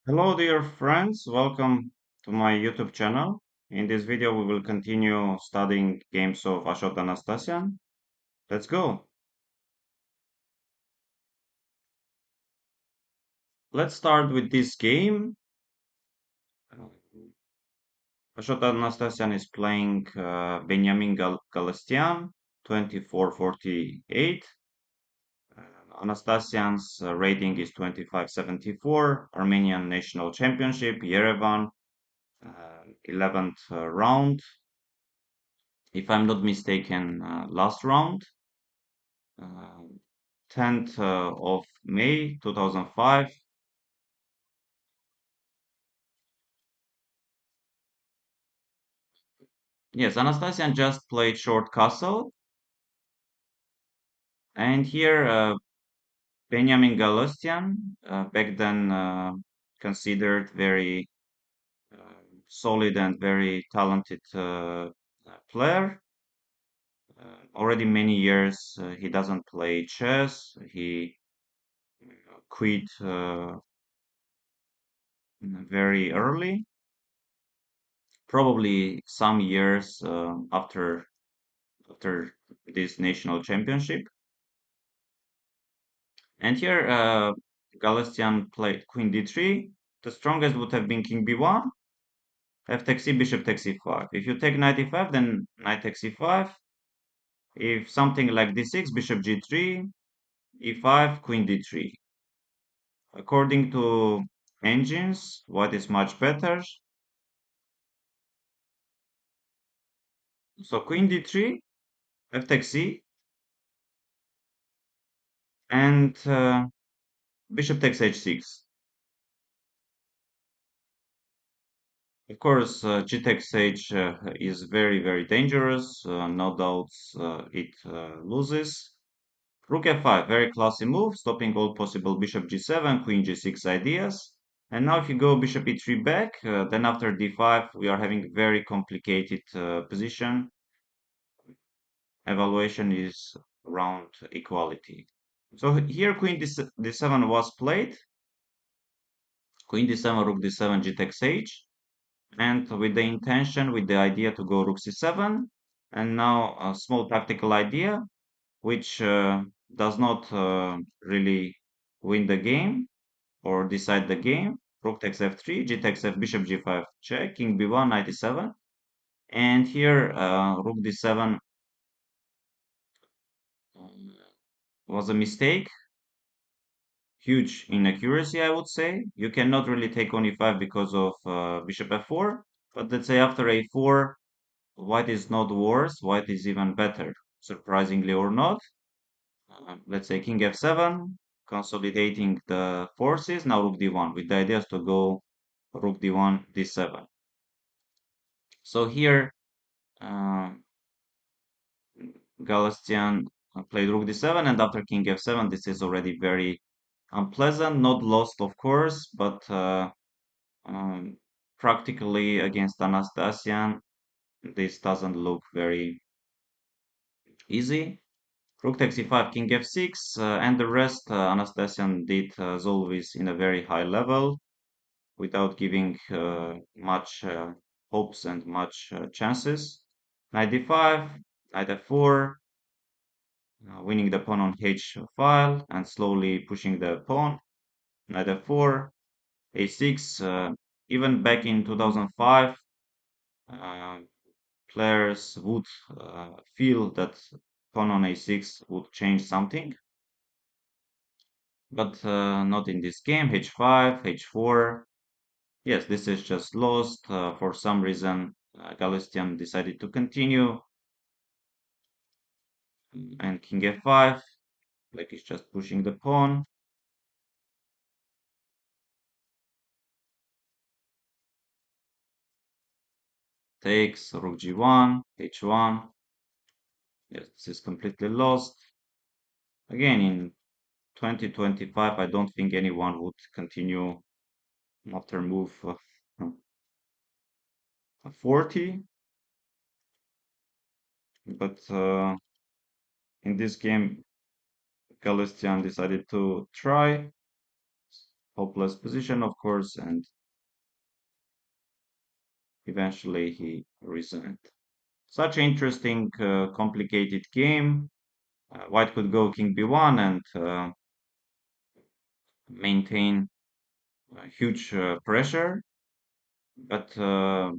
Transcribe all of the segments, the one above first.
Hello, dear friends. Welcome to my YouTube channel. In this video, we will continue studying games of Ashot Anastasian. Let's go. Let's start with this game. Ashot Anastasian is playing Benjamin Galastian, 2448. Anastasian's rating is 2574. Armenian National Championship, Yerevan, 11th round. If I'm not mistaken, last round. uh, 10th of May 2005. Yes, Anastasian just played Short Castle, and here Benjamin Galostian, back then considered very solid and very talented player. Already many years he doesn't play chess. He quit very early, probably some years after this national championship. And here Galatian played queen d3. The strongest would have been king b1, f takes c, bishop takes e5. If you take knight e5, then knight takes e5. If something like d6, bishop g3, e5, queen d3. According to engines, what is much better? So queen d3, f takes c, and bishop takes h6. Of course, g takes h is very, very dangerous. No doubts it loses. Rook f5, very classy move, stopping all possible bishop g7, queen g6 ideas. And now if you go bishop e3 back, then after d5, we are having very complicated position. Evaluation is around equality. So here queen d7 was played. Queen d7, rook d7, g takes h. And with the intention, with the idea to go rook c7. And now a small tactical idea, which does not really win the game or decide the game. Rook takes f3, g takes f, bishop g5 check, king b1, knight e7. And here rook d7 was a mistake, huge inaccuracy, I would say. You cannot really take on e5 because of bishop f4. But let's say after a4, white is not worse, white is even better, surprisingly or not. Let's say king f7, consolidating the forces. Now rook d1, with the idea is to go rook d1, d7. So here, uh, Galastian played rook d7, and after king f7, this is already very unpleasant. Not lost, of course, but um, practically against Anastasian, this doesn't look very easy. Rook takes e5, king f6, and the rest Anastasian did as always in a very high level without giving much hopes and much chances. Knight d5, knight f4, winning the pawn on h file and slowly pushing the pawn. Knight f4, a6. Even back in 2005, uh, players would feel that pawn on a6 would change something. But not in this game. h5, h4. Yes, this is just lost. For some reason, Galician decided to continue. And king f5, like he's just pushing the pawn. Takes, rook g1, h1. Yes, this is completely lost. Again, in 2025, I don't think anyone would continue after move 40. But in this game, Galician decided to try. hopeless position, of course, and eventually he resigned. Such interesting, complicated game. White could go king b1 and maintain huge pressure, but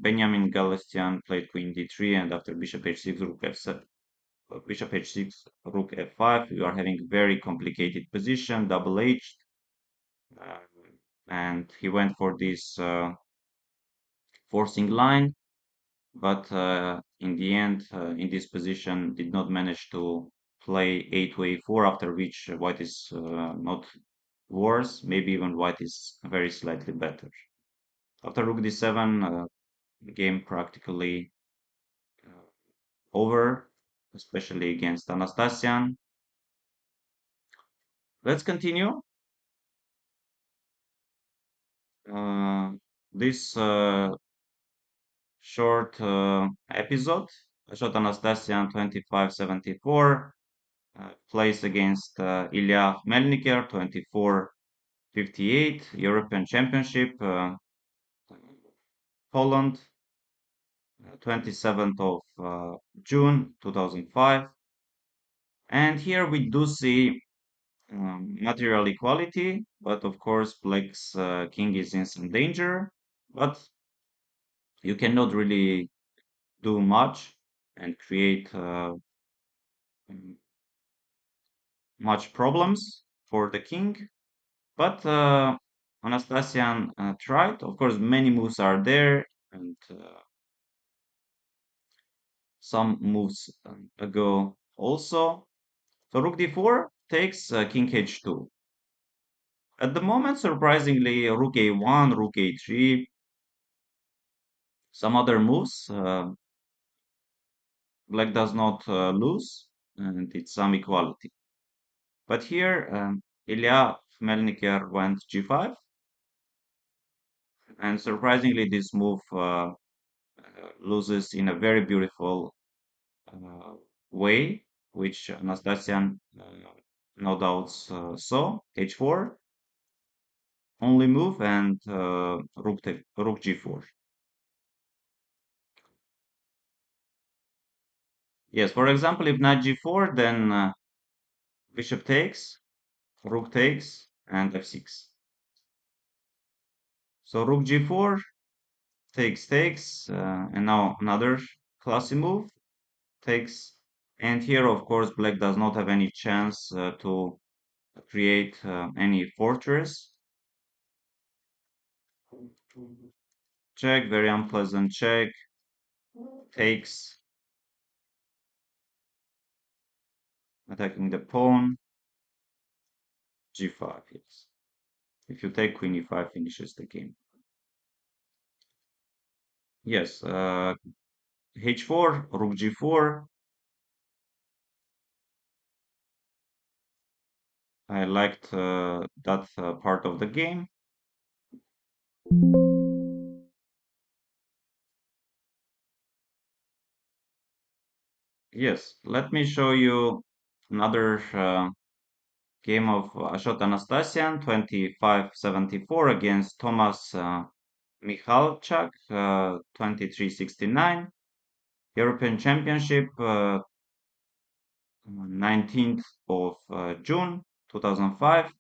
Benjamin Galestian played queen d3, and after bishop h6, rook f7, bishop h6, rook f5, you are having very complicated position, double-edged, uh, and he went for this forcing line, but in the end, in this position, did not manage to play a to a4, after which white is not worse, maybe even white is very slightly better. After rook d7, game practically over, especially against Anastasian. Let's continue. This short episode, Ashot Anastasian 2574 plays against Ilya Melniker 2458, European Championship, Poland, 27th of June 2005. And here we do see material equality, but of course black's king is in some danger, but you cannot really do much and create much problems for the king. But Anastasian tried. Of course, many moves are there, and some moves ago also. So rook d4 takes king h2. At the moment, surprisingly, rook a1, rook a3, some other moves. Black does not lose, and it's some equality. But here, Ilya Melniker went g5, and surprisingly, this move loses in a very beautiful uh, way, which Anastasian no doubts saw. h4, only move, and rook g4. Yes, for example, if knight g4, then bishop takes, rook takes, and f6. So rook g4 takes, and now another classy move takes. And here, of course, black does not have any chance to create any fortress. Check, very unpleasant check, takes, attacking the pawn, g5, yes. If you take queen e5, finishes the game. Yes, h4, rook g4. I liked that part of the game. Yes, let me show you another game of Ashot Anastasian 2574 against Thomas Michalchak 2369, European Championship 19th of June 2005.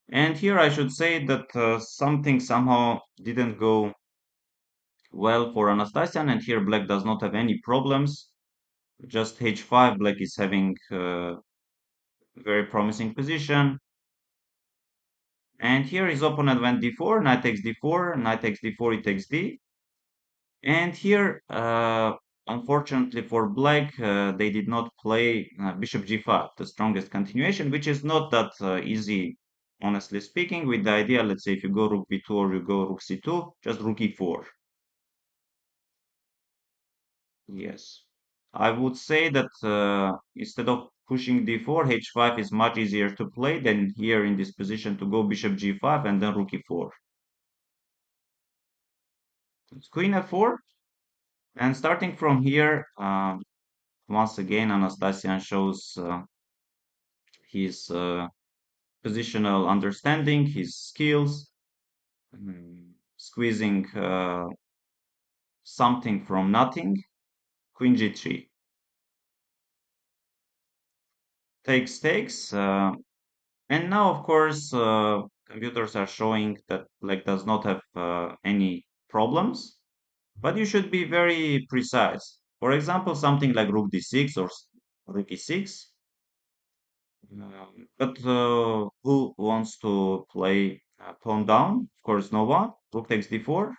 And here I should say that something somehow didn't go well for Anastasian, and here black does not have any problems. Just h5, black is having very promising position. And here his opponent went d4, knight takes d4, knight takes d4, he takes d. And here, unfortunately for black, they did not play bishop g5, the strongest continuation, which is not that easy, honestly speaking, with the idea, let's say if you go rook b2 or you go rook c2, just rook e4. Yes. I would say that instead of pushing d4, h5 is much easier to play than here in this position to go bishop g5 and then rook e4. It's queen f4, and starting from here, once again, Anastasian shows his positional understanding, his skills, squeezing something from nothing. Queen g3 takes. And now, of course, computers are showing that black does not have any problems, but you should be very precise. For example, something like rook d6 or rook e6. But who wants to play pawn down? Of course, no one. Rook takes d4.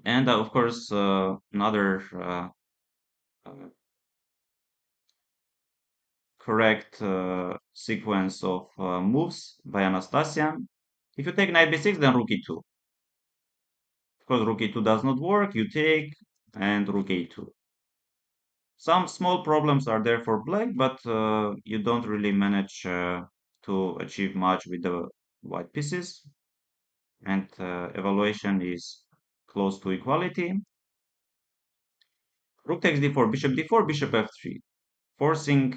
And of course, another uh, correct sequence of moves by Anastasian. If you take knight b6, then rook e2. Of course, rook e2 does not work. You take and rook a2. Some small problems are there for black, but you don't really manage to achieve much with the white pieces. And evaluation is close to equality. Rook takes d4, bishop d4, bishop f3, forcing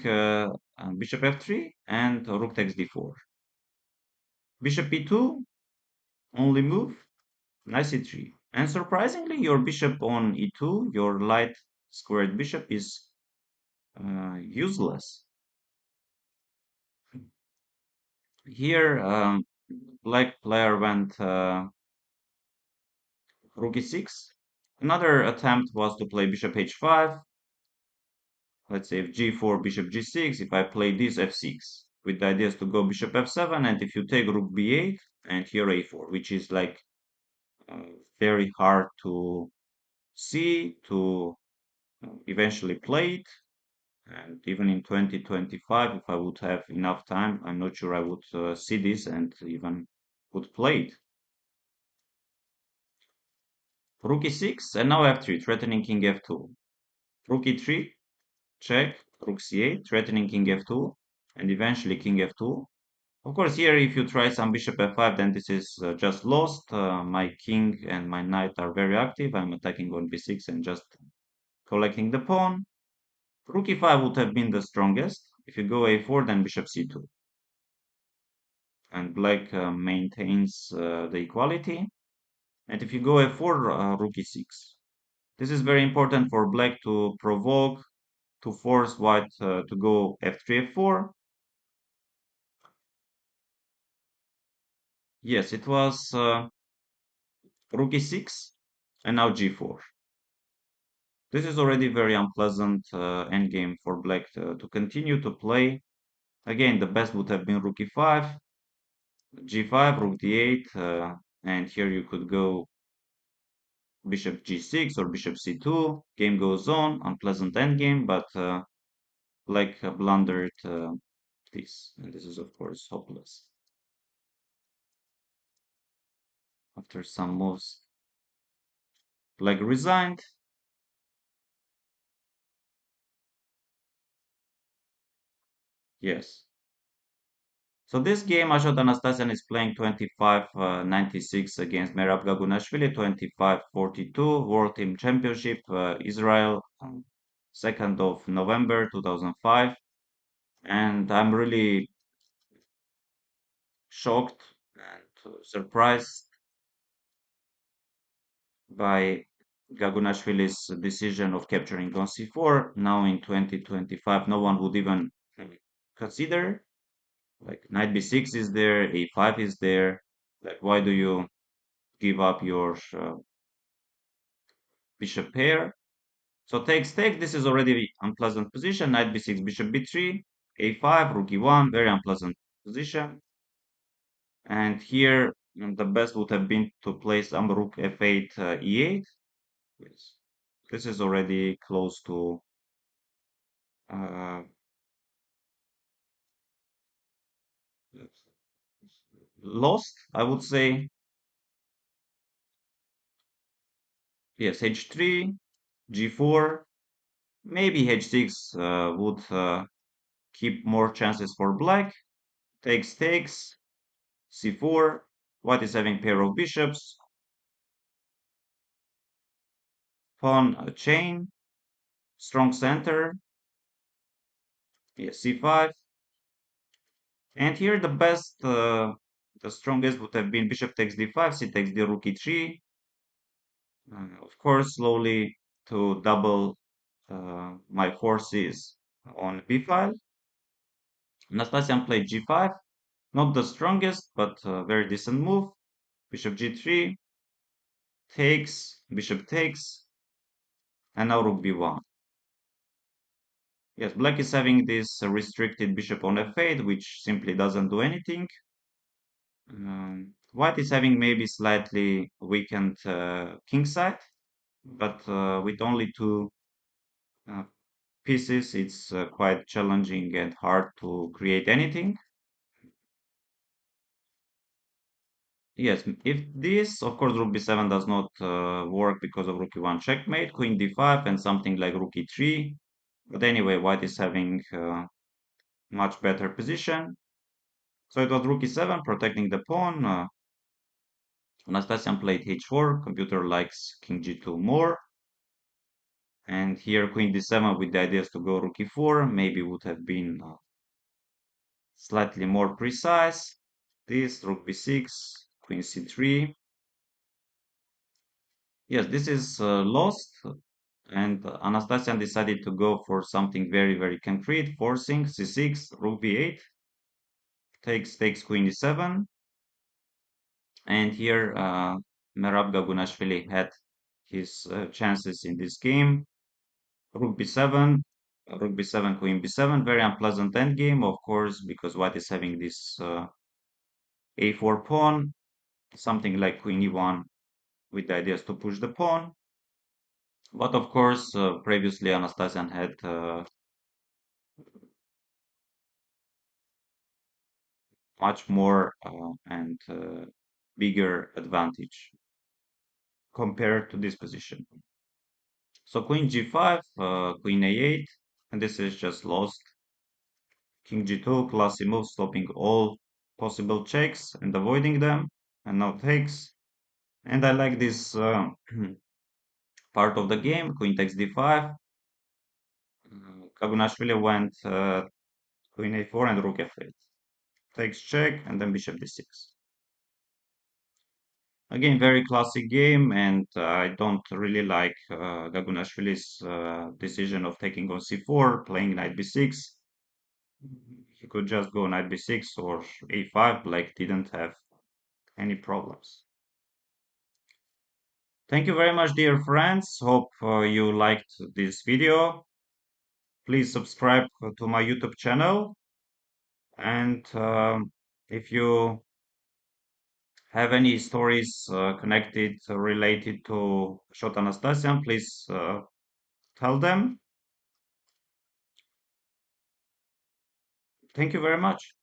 bishop f3 and rook takes d4. Bishop e2, only move, knight c3. And surprisingly, your bishop on e2, your light squared bishop is useless. Here, black player went rook e6. Another attempt was to play bishop h5. Let's say if g4, bishop g6. If I play this f6, with the idea is to go bishop f7, and if you take rook b8 and here a4, which is like very hard to see, to eventually play it. And even in 2025, if I would have enough time, I'm not sure I would see this and even would play it. Rook e6 and now f3, threatening king f2. Rook e3, check, rook c8, threatening king f2, and eventually king f2. Of course, here if you try some bishop f5, then this is just lost. My king and my knight are very active. I'm attacking on b6 and just collecting the pawn. Rook e5 would have been the strongest. If you go a4, then bishop c2. And black maintains the equality. And if you go f4, rook e6. This is very important for black to provoke, to force white to go f3, f4. Yes, it was rook e6 and now g4. This is already very unpleasant endgame for black to continue to play. Again, the best would have been rook e5, g5, rook d8, and here you could go bishop g6 or bishop c2. Game goes on, unpleasant endgame, but black blundered this, and this is of course hopeless. After some moves, black resigned. Yes. So this game, Ashot Anastasian is playing 25-96 against Merab Gagunashvili, 25-42, World Team Championship, Israel, 2nd of November 2005. And I'm really shocked and surprised by Gagunashvili's decision of capturing on c4. Now in 2025, no one would even consider. Like knight b6 is there, a5 is there. Like why do you give up your bishop pair? So takes take. This is already unpleasant position. Knight b6, bishop b3, a5, rook e1, very unpleasant position. And here the best would have been to play some rook f8, e8. Yes. This is already close to uh, lost, I would say. Yes, h3, g4, maybe h6 would keep more chances for black. Takes, c4. White is having pair of bishops. Pawn chain, strong center. Yes, c5. And here the strongest would have been bishop takes d5, c takes d, rook e3. Of course, slowly to double my forces on b file. Anastasian played g5, not the strongest, but a very decent move. Bishop g3 takes, bishop takes, and now rook b1. Yes, black is having this restricted bishop on f8, which simply doesn't do anything. White is having maybe slightly weakened king side, but with only two uh, pieces, it's quite challenging and hard to create anything. Yes, if this, of course, rook b7 does not work because of rook e1 checkmate, queen d5, and something like rook e3. But anyway, white is having much better position. So it was rook e7 protecting the pawn. Anastasian played h4. Computer likes king g2 more. And here queen d7 with the ideas to go rook e4 maybe would have been slightly more precise. This rook b6, queen c3. Yes, this is lost. And Anastasian decided to go for something very, very concrete, forcing c6, rook b8, takes queen e7. And here Merab Gagunashvili had his chances in this game. Rook b7, rook b7, queen b7, very unpleasant endgame, of course, because white is having this a4 pawn, something like queen e1 with the ideas to push the pawn. But of course, previously Anastasian had much more and bigger advantage compared to this position. So queen g5, queen a8, and this is just lost. King g2, classy move, stopping all possible checks and avoiding them, and now takes. And I like this part of the game. Queen takes d5. Kagunashvili went queen a4 and rook f8. Takes check, and then bishop d6. Again, very classic game, and I don't really like Gagunashvili's decision of taking on c4, playing knight b6. He could just go knight b6 or a5, like didn't have any problems. Thank you very much, dear friends. Hope you liked this video. Please subscribe to my YouTube channel. And if you have any stories connected, related to Ashot Anastasian, please tell them. Thank you very much.